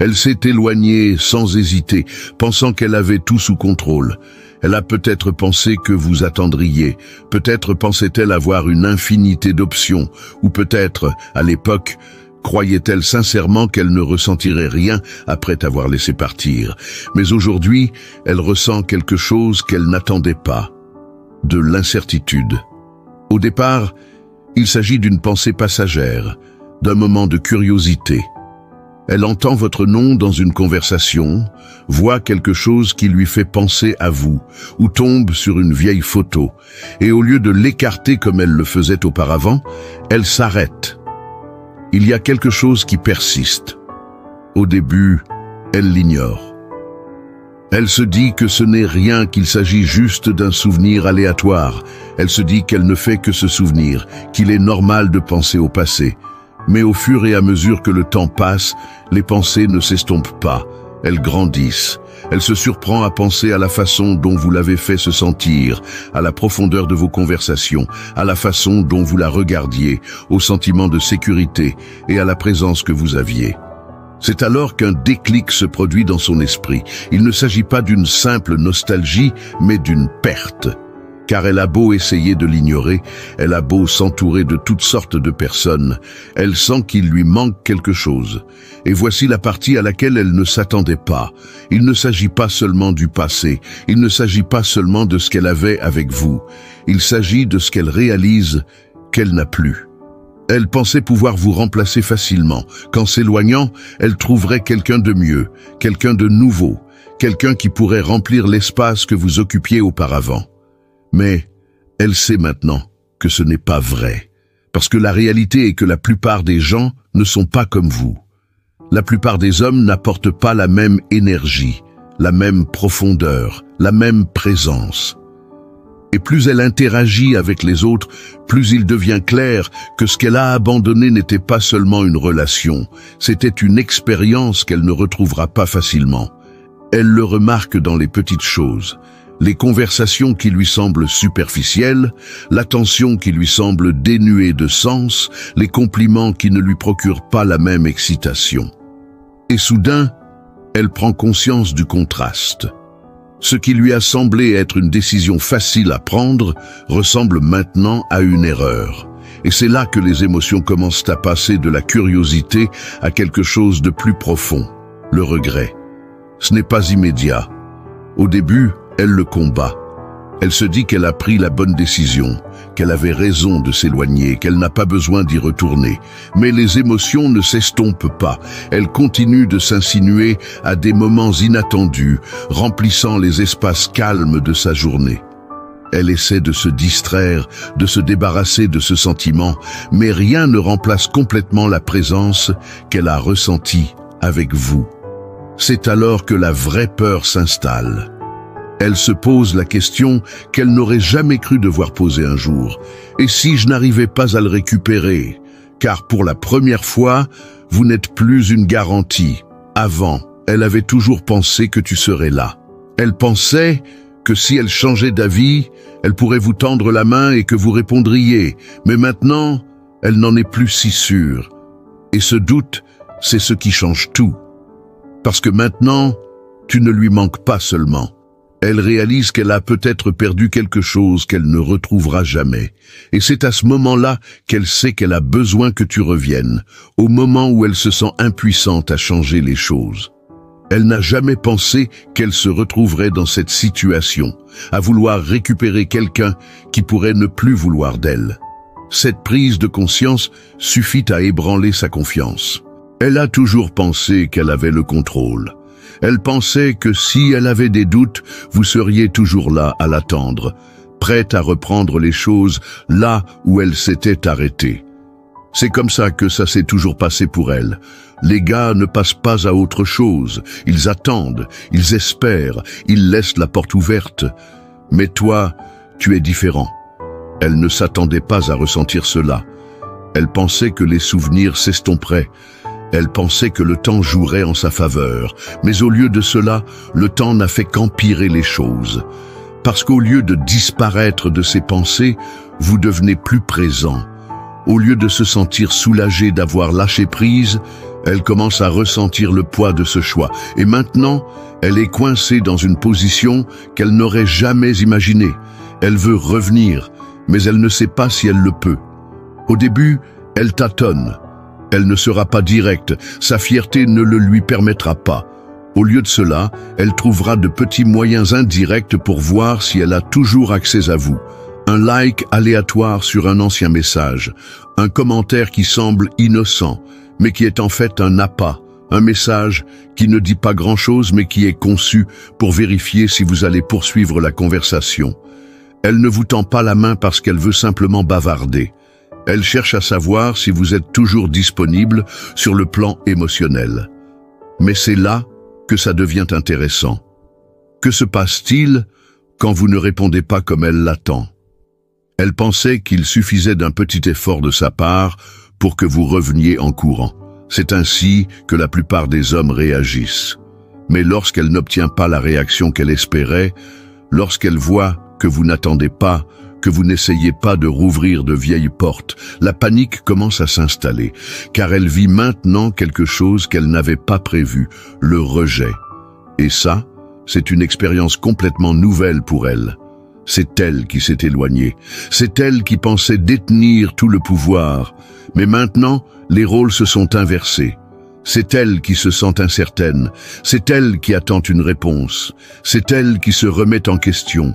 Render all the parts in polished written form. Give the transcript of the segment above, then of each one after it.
Elle s'est éloignée sans hésiter, pensant qu'elle avait tout sous contrôle. Elle a peut-être pensé que vous attendriez, peut-être pensait-elle avoir une infinité d'options, ou peut-être, à l'époque, croyait-elle sincèrement qu'elle ne ressentirait rien après t'avoir laissé partir. Mais aujourd'hui, elle ressent quelque chose qu'elle n'attendait pas. De l'incertitude. Au départ, il s'agit d'une pensée passagère, d'un moment de curiosité. Elle entend votre nom dans une conversation, voit quelque chose qui lui fait penser à vous, ou tombe sur une vieille photo, et au lieu de l'écarter comme elle le faisait auparavant, elle s'arrête. Il y a quelque chose qui persiste. Au début, elle l'ignore. Elle se dit que ce n'est rien, qu'il s'agit juste d'un souvenir aléatoire. Elle se dit qu'elle ne fait que se souvenir, qu'il est normal de penser au passé. Mais au fur et à mesure que le temps passe, les pensées ne s'estompent pas, elles grandissent. Elle se surprend à penser à la façon dont vous l'avez fait se sentir, à la profondeur de vos conversations, à la façon dont vous la regardiez, au sentiment de sécurité et à la présence que vous aviez. C'est alors qu'un déclic se produit dans son esprit. Il ne s'agit pas d'une simple nostalgie, mais d'une perte. Car elle a beau essayer de l'ignorer, elle a beau s'entourer de toutes sortes de personnes, elle sent qu'il lui manque quelque chose. Et voici la partie à laquelle elle ne s'attendait pas. Il ne s'agit pas seulement du passé, il ne s'agit pas seulement de ce qu'elle avait avec vous, il s'agit de ce qu'elle réalise qu'elle n'a plus. Elle pensait pouvoir vous remplacer facilement, qu'en s'éloignant, elle trouverait quelqu'un de mieux, quelqu'un de nouveau, quelqu'un qui pourrait remplir l'espace que vous occupiez auparavant. Mais elle sait maintenant que ce n'est pas vrai, parce que la réalité est que la plupart des gens ne sont pas comme vous. La plupart des hommes n'apportent pas la même énergie, la même profondeur, la même présence. Et plus elle interagit avec les autres, plus il devient clair que ce qu'elle a abandonné n'était pas seulement une relation, c'était une expérience qu'elle ne retrouvera pas facilement. Elle le remarque dans les petites choses. Les conversations qui lui semblent superficielles, l'attention qui lui semble dénuée de sens, les compliments qui ne lui procurent pas la même excitation. Et soudain, elle prend conscience du contraste. Ce qui lui a semblé être une décision facile à prendre ressemble maintenant à une erreur. Et c'est là que les émotions commencent à passer de la curiosité à quelque chose de plus profond, le regret. Ce n'est pas immédiat. Au début, elle le combat. Elle se dit qu'elle a pris la bonne décision, qu'elle avait raison de s'éloigner, qu'elle n'a pas besoin d'y retourner. Mais les émotions ne s'estompent pas. Elles continuent de s'insinuer à des moments inattendus, remplissant les espaces calmes de sa journée. Elle essaie de se distraire, de se débarrasser de ce sentiment, mais rien ne remplace complètement la présence qu'elle a ressentie avec vous. C'est alors que la vraie peur s'installe. Elle se pose la question qu'elle n'aurait jamais cru devoir poser un jour. Et si je n'arrivais pas à le récupérer? Car pour la première fois, vous n'êtes plus une garantie. Avant, elle avait toujours pensé que tu serais là. Elle pensait que si elle changeait d'avis, elle pourrait vous tendre la main et que vous répondriez. Mais maintenant, elle n'en est plus si sûre. Et ce doute, c'est ce qui change tout. Parce que maintenant, tu ne lui manques pas seulement. Elle réalise qu'elle a peut-être perdu quelque chose qu'elle ne retrouvera jamais. Et c'est à ce moment-là qu'elle sait qu'elle a besoin que tu reviennes, au moment où elle se sent impuissante à changer les choses. Elle n'a jamais pensé qu'elle se retrouverait dans cette situation, à vouloir récupérer quelqu'un qui pourrait ne plus vouloir d'elle. Cette prise de conscience suffit à ébranler sa confiance. Elle a toujours pensé qu'elle avait le contrôle. Elle pensait que si elle avait des doutes, vous seriez toujours là à l'attendre, prête à reprendre les choses là où elle s'était arrêtée. C'est comme ça que ça s'est toujours passé pour elle. Les gars ne passent pas à autre chose. Ils attendent, ils espèrent, ils laissent la porte ouverte. Mais toi, tu es différent. Elle ne s'attendait pas à ressentir cela. Elle pensait que les souvenirs s'estomperaient. Elle pensait que le temps jouerait en sa faveur, mais au lieu de cela, le temps n'a fait qu'empirer les choses. Parce qu'au lieu de disparaître de ses pensées, vous devenez plus présent. Au lieu de se sentir soulagé d'avoir lâché prise, Elle commence à ressentir le poids de ce choix. Et maintenant, elle est coincée dans une position qu'elle n'aurait jamais imaginée. Elle veut revenir, mais elle ne sait pas si elle le peut. Au début, elle tâtonne. Elle ne sera pas directe, sa fierté ne le lui permettra pas. Au lieu de cela, elle trouvera de petits moyens indirects pour voir si elle a toujours accès à vous. Un like aléatoire sur un ancien message, un commentaire qui semble innocent, mais qui est en fait un appât, un message qui ne dit pas grand-chose mais qui est conçu pour vérifier si vous allez poursuivre la conversation. Elle ne vous tend pas la main parce qu'elle veut simplement bavarder. Elle cherche à savoir si vous êtes toujours disponible sur le plan émotionnel. Mais c'est là que ça devient intéressant. Que se passe-t-il quand vous ne répondez pas comme elle l'attend? Elle pensait qu'il suffisait d'un petit effort de sa part pour que vous reveniez en courant. C'est ainsi que la plupart des hommes réagissent. Mais lorsqu'elle n'obtient pas la réaction qu'elle espérait, lorsqu'elle voit que vous n'attendez pas, que vous n'essayez pas de rouvrir de vieilles portes, la panique commence à s'installer, car elle vit maintenant quelque chose qu'elle n'avait pas prévu, le rejet. Et ça, c'est une expérience complètement nouvelle pour elle. C'est elle qui s'est éloignée. C'est elle qui pensait détenir tout le pouvoir. Mais maintenant, les rôles se sont inversés. C'est elle qui se sent incertaine. C'est elle qui attend une réponse. C'est elle qui se remet en question.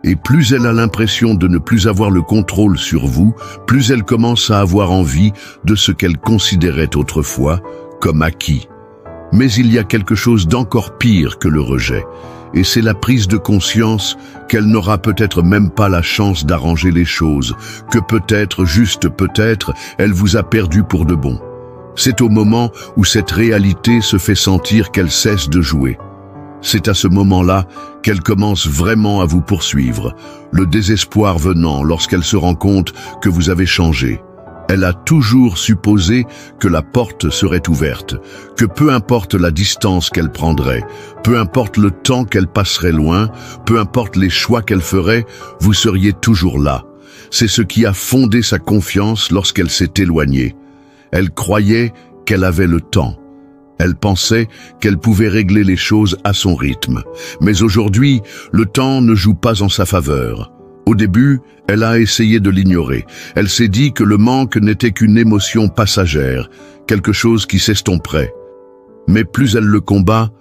Et plus elle a l'impression de ne plus avoir le contrôle sur vous, plus elle commence à avoir envie de ce qu'elle considérait autrefois comme acquis. Mais il y a quelque chose d'encore pire que le rejet. Et c'est la prise de conscience qu'elle n'aura peut-être même pas la chance d'arranger les choses, que peut-être, juste peut-être, elle vous a perdu pour de bon. C'est au moment où cette réalité se fait sentir qu'elle cesse de jouer. C'est à ce moment-là qu'elle commence vraiment à vous poursuivre, le désespoir venant lorsqu'elle se rend compte que vous avez changé. Elle a toujours supposé que la porte serait ouverte, que peu importe la distance qu'elle prendrait, peu importe le temps qu'elle passerait loin, peu importe les choix qu'elle ferait, vous seriez toujours là. C'est ce qui a fondé sa confiance lorsqu'elle s'est éloignée. Elle croyait qu'elle avait le temps. Elle pensait qu'elle pouvait régler les choses à son rythme. Mais aujourd'hui, le temps ne joue pas en sa faveur. Au début, elle a essayé de l'ignorer. Elle s'est dit que le manque n'était qu'une émotion passagère, quelque chose qui s'estomperait. Mais plus elle le combat,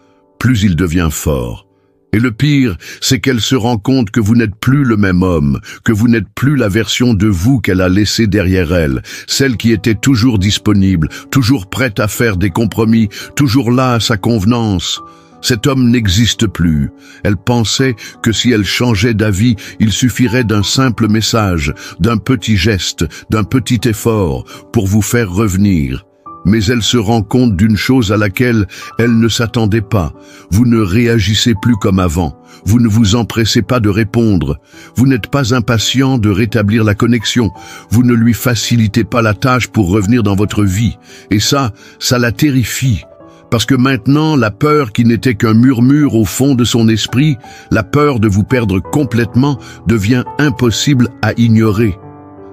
plus il devient fort. Et le pire, c'est qu'elle se rend compte que vous n'êtes plus le même homme, que vous n'êtes plus la version de vous qu'elle a laissée derrière elle, celle qui était toujours disponible, toujours prête à faire des compromis, toujours là à sa convenance. Cet homme n'existe plus. Elle pensait que si elle changeait d'avis, il suffirait d'un simple message, d'un petit geste, d'un petit effort pour vous faire revenir. Mais elle se rend compte d'une chose à laquelle elle ne s'attendait pas. Vous ne réagissez plus comme avant. Vous ne vous empressez pas de répondre. Vous n'êtes pas impatient de rétablir la connexion. Vous ne lui facilitez pas la tâche pour revenir dans votre vie. Et ça la terrifie. Parce que maintenant, la peur qui n'était qu'un murmure au fond de son esprit, la peur de vous perdre complètement, devient impossible à ignorer.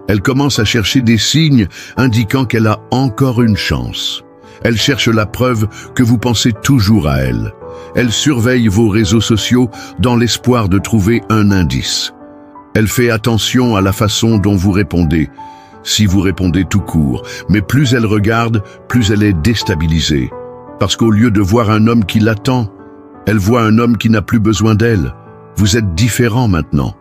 Elle commence à chercher des signes indiquant qu'elle a encore une chance. Elle cherche la preuve que vous pensez toujours à elle. Elle surveille vos réseaux sociaux dans l'espoir de trouver un indice. Elle fait attention à la façon dont vous répondez, si vous répondez tout court. Mais plus elle regarde, plus elle est déstabilisée. Parce qu'au lieu de voir un homme qui l'attend, elle voit un homme qui n'a plus besoin d'elle. Vous êtes différent maintenant.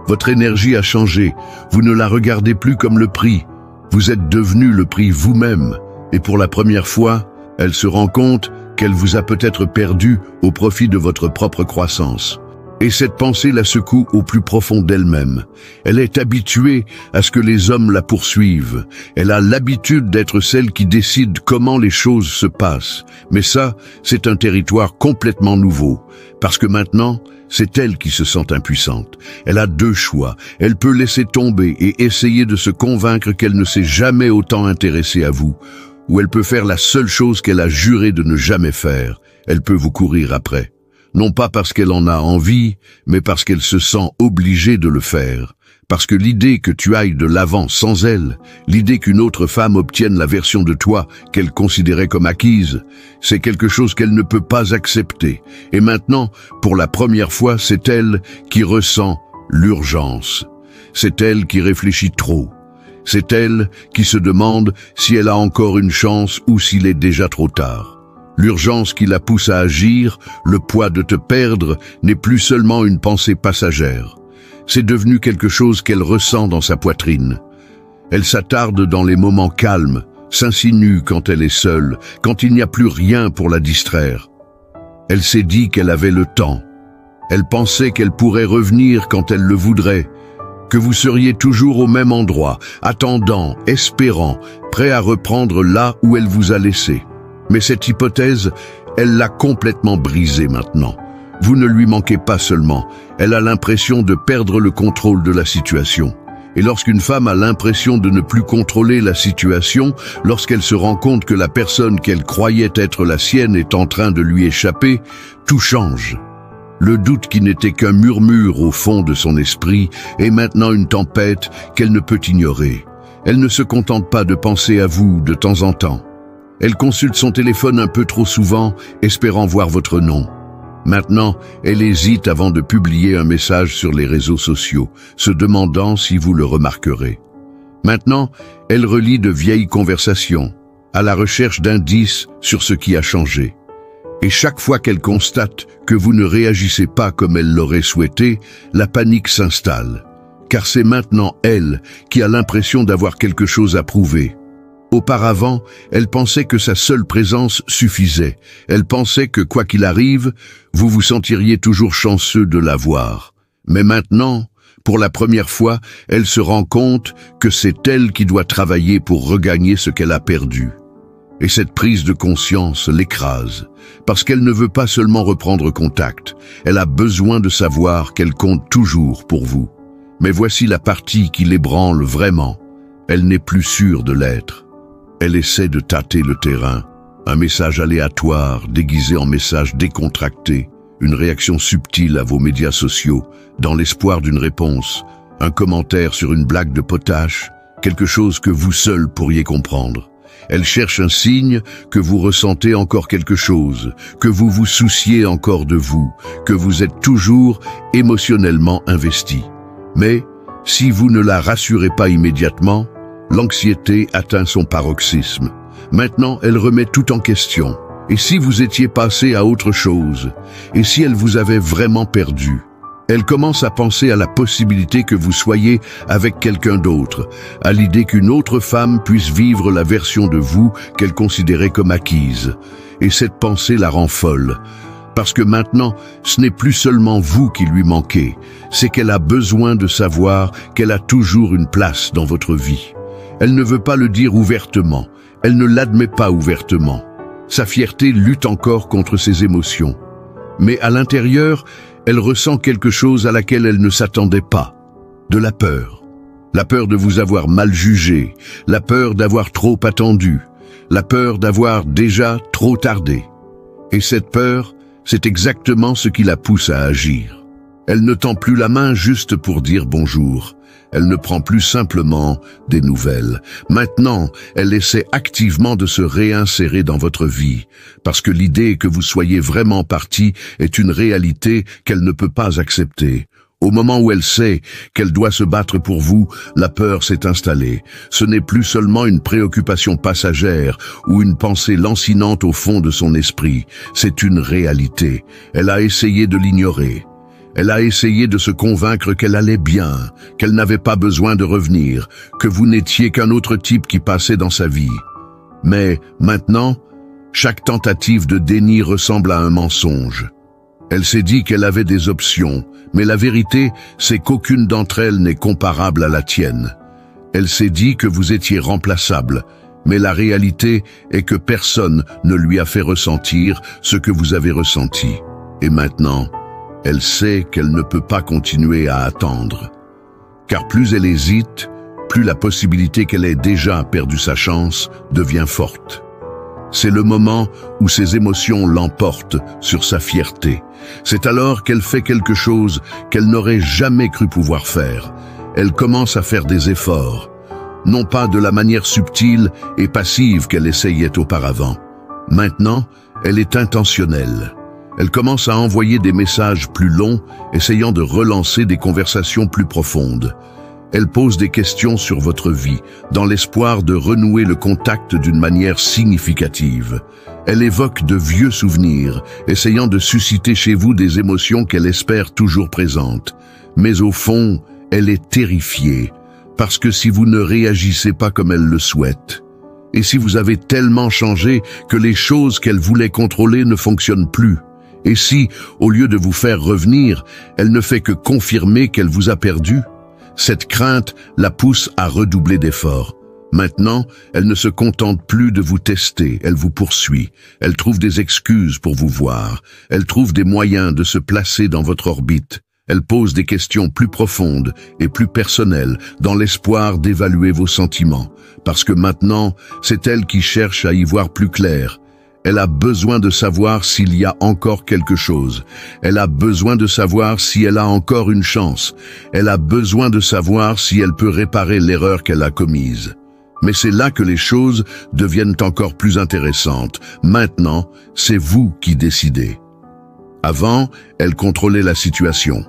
Votre énergie a changé. Vous ne la regardez plus comme le prix. Vous êtes devenu le prix vous-même. Et pour la première fois, elle se rend compte qu'elle vous a peut-être perdu au profit de votre propre croissance. Et cette pensée la secoue au plus profond d'elle-même. Elle est habituée à ce que les hommes la poursuivent. Elle a l'habitude d'être celle qui décide comment les choses se passent. Mais ça, c'est un territoire complètement nouveau. Parce que maintenant, c'est elle qui se sent impuissante. Elle a deux choix. Elle peut laisser tomber et essayer de se convaincre qu'elle ne s'est jamais autant intéressée à vous. Ou elle peut faire la seule chose qu'elle a juré de ne jamais faire. Elle peut vous courir après. Non pas parce qu'elle en a envie, mais parce qu'elle se sent obligée de le faire. Parce que l'idée que tu ailles de l'avant sans elle, l'idée qu'une autre femme obtienne la version de toi qu'elle considérait comme acquise, c'est quelque chose qu'elle ne peut pas accepter. Et maintenant, pour la première fois, c'est elle qui ressent l'urgence. C'est elle qui réfléchit trop. C'est elle qui se demande si elle a encore une chance ou s'il est déjà trop tard. L'urgence qui la pousse à agir, le poids de te perdre, n'est plus seulement une pensée passagère. C'est devenu quelque chose qu'elle ressent dans sa poitrine. Elle s'attarde dans les moments calmes, s'insinue quand elle est seule, quand il n'y a plus rien pour la distraire. Elle s'est dit qu'elle avait le temps. Elle pensait qu'elle pourrait revenir quand elle le voudrait, que vous seriez toujours au même endroit, attendant, espérant, prêt à reprendre là où elle vous a laissé. Mais cette hypothèse, elle l'a complètement brisée maintenant. Vous ne lui manquez pas seulement, elle a l'impression de perdre le contrôle de la situation. Et lorsqu'une femme a l'impression de ne plus contrôler la situation, lorsqu'elle se rend compte que la personne qu'elle croyait être la sienne est en train de lui échapper, tout change. Le doute qui n'était qu'un murmure au fond de son esprit est maintenant une tempête qu'elle ne peut ignorer. Elle ne se contente pas de penser à vous de temps en temps. Elle consulte son téléphone un peu trop souvent, espérant voir votre nom. Maintenant, elle hésite avant de publier un message sur les réseaux sociaux, se demandant si vous le remarquerez. Maintenant, elle relit de vieilles conversations, à la recherche d'indices sur ce qui a changé. Et chaque fois qu'elle constate que vous ne réagissez pas comme elle l'aurait souhaité, la panique s'installe. Car c'est maintenant elle qui a l'impression d'avoir quelque chose à prouver. Auparavant, elle pensait que sa seule présence suffisait. Elle pensait que, quoi qu'il arrive, vous vous sentiriez toujours chanceux de la voir. Mais maintenant, pour la première fois, elle se rend compte que c'est elle qui doit travailler pour regagner ce qu'elle a perdu. Et cette prise de conscience l'écrase, parce qu'elle ne veut pas seulement reprendre contact. Elle a besoin de savoir qu'elle compte toujours pour vous. Mais voici la partie qui l'ébranle vraiment. Elle n'est plus sûre de l'être. Elle essaie de tâter le terrain, un message aléatoire déguisé en message décontracté, une réaction subtile à vos médias sociaux, dans l'espoir d'une réponse, un commentaire sur une blague de potache, quelque chose que vous seul pourriez comprendre. Elle cherche un signe que vous ressentez encore quelque chose, que vous vous souciez encore de vous, que vous êtes toujours émotionnellement investi. Mais, si vous ne la rassurez pas immédiatement, l'anxiété atteint son paroxysme. Maintenant, elle remet tout en question. Et si vous étiez passé à autre chose? Et si elle vous avait vraiment perdu? Elle commence à penser à la possibilité que vous soyez avec quelqu'un d'autre, à l'idée qu'une autre femme puisse vivre la version de vous qu'elle considérait comme acquise. Et cette pensée la rend folle. Parce que maintenant, ce n'est plus seulement vous qui lui manquez, c'est qu'elle a besoin de savoir qu'elle a toujours une place dans votre vie. Elle ne veut pas le dire ouvertement, elle ne l'admet pas ouvertement. Sa fierté lutte encore contre ses émotions. Mais à l'intérieur, elle ressent quelque chose à laquelle elle ne s'attendait pas. De la peur. La peur de vous avoir mal jugé, la peur d'avoir trop attendu, la peur d'avoir déjà trop tardé. Et cette peur, c'est exactement ce qui la pousse à agir. Elle ne tend plus la main juste pour dire bonjour. Elle ne prend plus simplement des nouvelles. Maintenant, elle essaie activement de se réinsérer dans votre vie, parce que l'idée que vous soyez vraiment parti est une réalité qu'elle ne peut pas accepter. Au moment où elle sait qu'elle doit se battre pour vous, la peur s'est installée. Ce n'est plus seulement une préoccupation passagère ou une pensée lancinante au fond de son esprit. C'est une réalité. Elle a essayé de l'ignorer. Elle a essayé de se convaincre qu'elle allait bien, qu'elle n'avait pas besoin de revenir, que vous n'étiez qu'un autre type qui passait dans sa vie. Mais maintenant, chaque tentative de déni ressemble à un mensonge. Elle s'est dit qu'elle avait des options, mais la vérité, c'est qu'aucune d'entre elles n'est comparable à la tienne. Elle s'est dit que vous étiez remplaçable, mais la réalité est que personne ne lui a fait ressentir ce que vous avez ressenti. Et maintenant, elle sait qu'elle ne peut pas continuer à attendre. Car plus elle hésite, plus la possibilité qu'elle ait déjà perdu sa chance devient forte. C'est le moment où ses émotions l'emportent sur sa fierté. C'est alors qu'elle fait quelque chose qu'elle n'aurait jamais cru pouvoir faire. elle commence à faire des efforts, non pas de la manière subtile et passive qu'elle essayait auparavant. Maintenant, elle est intentionnelle. Elle commence à envoyer des messages plus longs, essayant de relancer des conversations plus profondes. Elle pose des questions sur votre vie, dans l'espoir de renouer le contact d'une manière significative. Elle évoque de vieux souvenirs, essayant de susciter chez vous des émotions qu'elle espère toujours présentes. Mais au fond, elle est terrifiée, parce que si vous ne réagissez pas comme elle le souhaite, et si vous avez tellement changé que les choses qu'elle voulait contrôler ne fonctionnent plus, et si, au lieu de vous faire revenir, elle ne fait que confirmer qu'elle vous a perdu, cette crainte la pousse à redoubler d'efforts. Maintenant, elle ne se contente plus de vous tester, elle vous poursuit. Elle trouve des excuses pour vous voir. Elle trouve des moyens de se placer dans votre orbite. Elle pose des questions plus profondes et plus personnelles dans l'espoir d'évaluer vos sentiments. Parce que maintenant, c'est elle qui cherche à y voir plus clair. Elle a besoin de savoir s'il y a encore quelque chose. Elle a besoin de savoir si elle a encore une chance. Elle a besoin de savoir si elle peut réparer l'erreur qu'elle a commise. Mais c'est là que les choses deviennent encore plus intéressantes. Maintenant, c'est vous qui décidez. Avant, elle contrôlait la situation.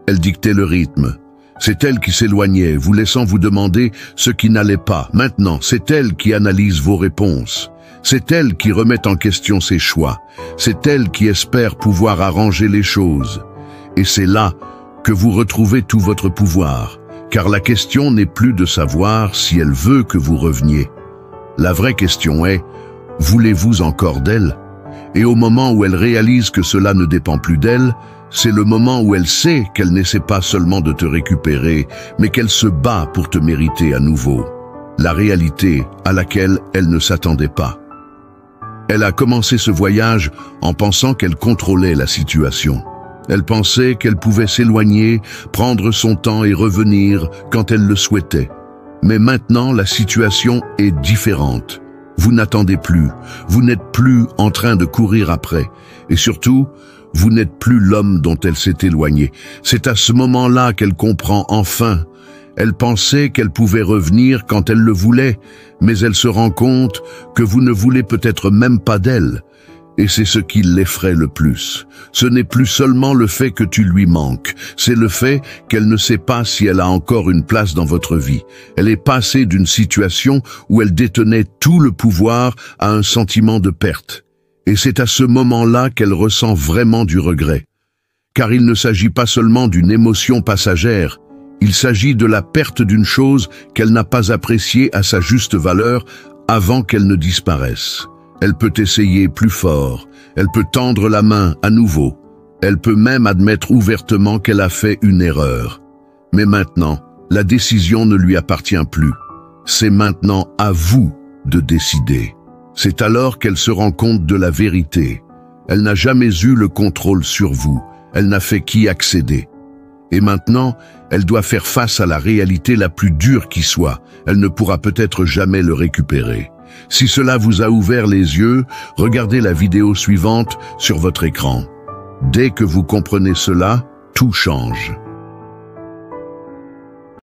Elle dictait le rythme. C'est elle qui s'éloignait, vous laissant vous demander ce qui n'allait pas. Maintenant, c'est elle qui analyse vos réponses. C'est elle qui remet en question ses choix. C'est elle qui espère pouvoir arranger les choses. Et c'est là que vous retrouvez tout votre pouvoir. Car la question n'est plus de savoir si elle veut que vous reveniez. La vraie question est, voulez-vous encore d'elle? Et au moment où elle réalise que cela ne dépend plus d'elle, c'est le moment où elle sait qu'elle n'essaie pas seulement de te récupérer, mais qu'elle se bat pour te mériter à nouveau. La réalité à laquelle elle ne s'attendait pas. Elle a commencé ce voyage en pensant qu'elle contrôlait la situation. Elle pensait qu'elle pouvait s'éloigner, prendre son temps et revenir quand elle le souhaitait. Mais maintenant, la situation est différente. Vous n'attendez plus, vous n'êtes plus en train de courir après. Et surtout, vous n'êtes plus l'homme dont elle s'est éloignée. C'est à ce moment-là qu'elle comprend enfin. Elle pensait qu'elle pouvait revenir quand elle le voulait, mais elle se rend compte que vous ne voulez peut-être même pas d'elle. Et c'est ce qui l'effraie le plus. Ce n'est plus seulement le fait que tu lui manques, c'est le fait qu'elle ne sait pas si elle a encore une place dans votre vie. Elle est passée d'une situation où elle détenait tout le pouvoir à un sentiment de perte. Et c'est à ce moment-là qu'elle ressent vraiment du regret. Car il ne s'agit pas seulement d'une émotion passagère, il s'agit de la perte d'une chose qu'elle n'a pas appréciée à sa juste valeur avant qu'elle ne disparaisse. Elle peut essayer plus fort, elle peut tendre la main à nouveau, elle peut même admettre ouvertement qu'elle a fait une erreur. Mais maintenant, la décision ne lui appartient plus. C'est maintenant à vous de décider. C'est alors qu'elle se rend compte de la vérité. Elle n'a jamais eu le contrôle sur vous, elle n'a fait qu'y accéder. Et maintenant, elle doit faire face à la réalité la plus dure qui soit. Elle ne pourra peut-être jamais le récupérer. Si cela vous a ouvert les yeux, regardez la vidéo suivante sur votre écran. Dès que vous comprenez cela, tout change.